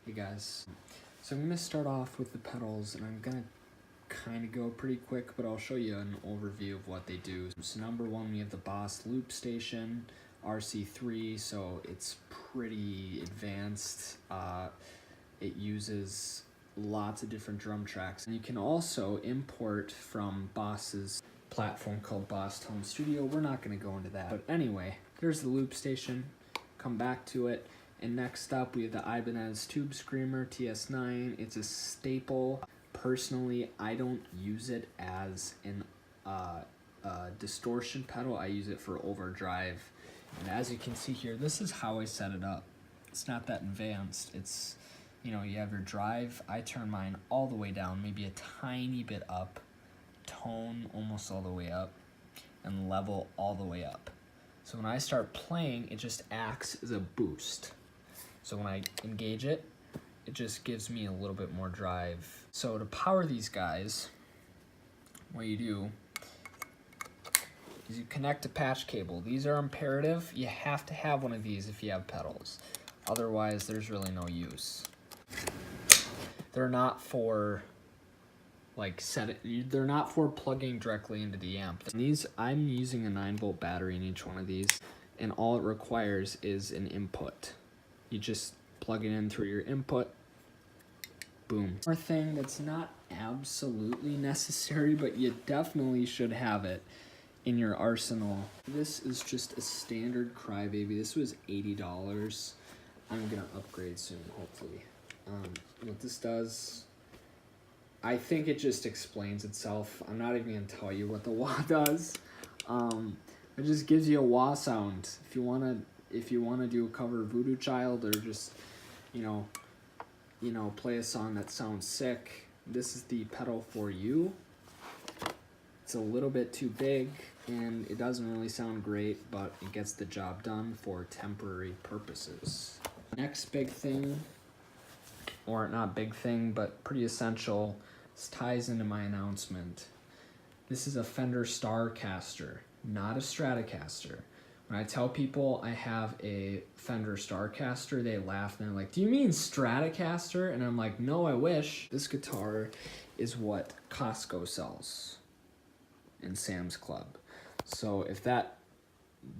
Hey guys, so I'm going to start off with the pedals, and I'm going to kind of go pretty quick, but I'll show you an overview of what they do. So number one, we have the Boss Loop Station, RC3, so it's pretty advanced. It uses lots of different drum tracks. And you can also import from Boss's platform called Boss Tone Studio. We're not going to go into that. But anyway, there's the loop station. Come back to it. And next up, we have the Ibanez Tube Screamer TS9. It's a staple. Personally, I don't use it as an distortion pedal. I use it for overdrive. And as you can see here, this is how I set it up. It's not that advanced. It's, you know, you have your drive. I turn mine all the way down, maybe a tiny bit up, tone almost all the way up, and level all the way up. So when I start playing, it just acts as a boost. So when I engage it, it just gives me a little bit more drive. So to power these guys, what you do is you connect a patch cable. These are imperative. You have to have one of these if you have pedals. Otherwise, there's really no use. They're not for they're not for plugging directly into the amp. These, I'm using a 9-volt battery in each one of these, and all it requires is an input. You just plug it in through your input, boom. One thing that's not absolutely necessary, but you definitely should have it in your arsenal. This is just a standard Crybaby. This was $80. I'm gonna upgrade soon, hopefully. What this does, I think it just explains itself. I'm not even gonna tell you what the wah does. It just gives you a wah sound. If you wanna do a cover of Voodoo Child, or just, you know, play a song that sounds sick, this is the pedal for you. It's a little bit too big, and it doesn't really sound great, but it gets the job done for temporary purposes. Next big thing, or not big thing, but pretty essential, this ties into my announcement. This is a Fender Starcaster, not a Stratocaster. When I tell people I have a Fender Starcaster, they laugh and they're like, "Do you mean Stratocaster?" And I'm like, "No, I wish." This guitar is what Costco sells in Sam's Club. So if that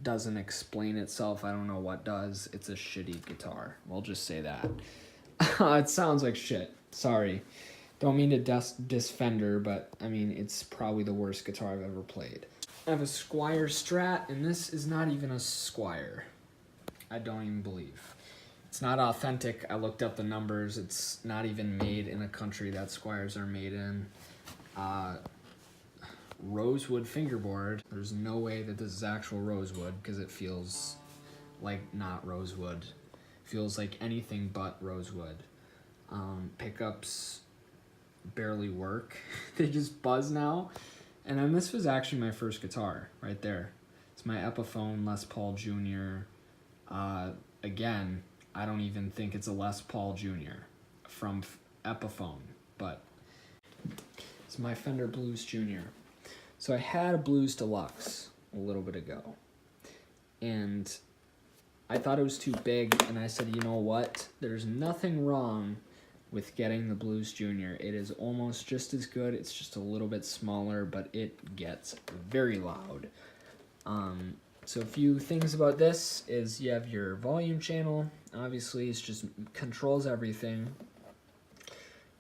doesn't explain itself, I don't know what does. It's a shitty guitar. We'll just say that. It sounds like shit. Sorry. Don't mean to diss Fender, but I mean, it's probably the worst guitar I've ever played. I have a Squier Strat, and this is not even a Squier. I don't even believe. It's not authentic. I looked up the numbers. It's not even made in a country that Squiers are made in. Rosewood fingerboard. There's no way that this is actual rosewood, because it feels like not rosewood. It feels like anything but rosewood. Pickups barely work. They just buzz now. And then this was actually my first guitar right there. It's my Epiphone Les Paul Jr. Again, I don't even think it's a Les Paul Jr. from Epiphone, but it's my Fender Blues Jr. So I had a Blues Deluxe a little bit ago, and I thought it was too big, and I said, you know what? There's nothing wrong with getting the Blues Jr. It is almost just as good. It's just a little bit smaller, but it gets very loud. So a few things about this is you have your volume channel. Obviously, it just controls everything.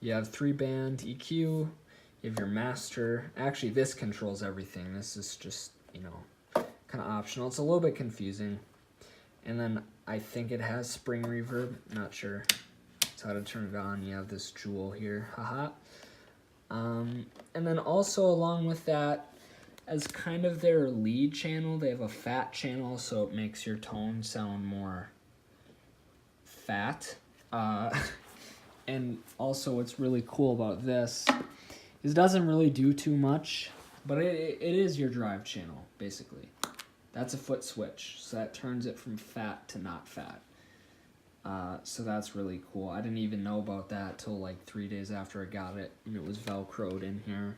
You have 3-band EQ. You have your master. Actually, this controls everything. This is just, you know, kind of optional. It's a little bit confusing. And then I think it has spring reverb. Not sure. That's how to turn it on. You have this jewel here. Haha. And then also along with that, as kind of their lead channel, they have a fat channel, so it makes your tone sound more fat. And also what's really cool about this is it doesn't really do too much, but it is your drive channel, basically. That's a foot switch, so that turns it from fat to not fat. So that's really cool. I didn't even know about that till like 3 days after I got it, and it was Velcroed in here.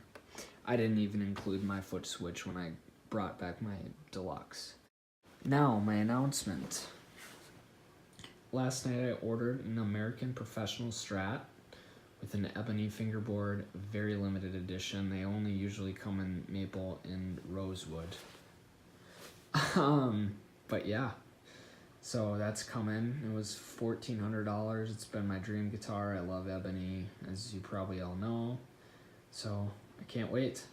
I didn't even include my foot switch when I brought back my Deluxe. Now, my announcement. last night I ordered an American Professional Strat with an ebony fingerboard, very limited edition. They only usually come in maple and rosewood. But yeah, so that's coming. It was $1,400. It's been my dream guitar. I love ebony, as you probably all know. So I can't wait.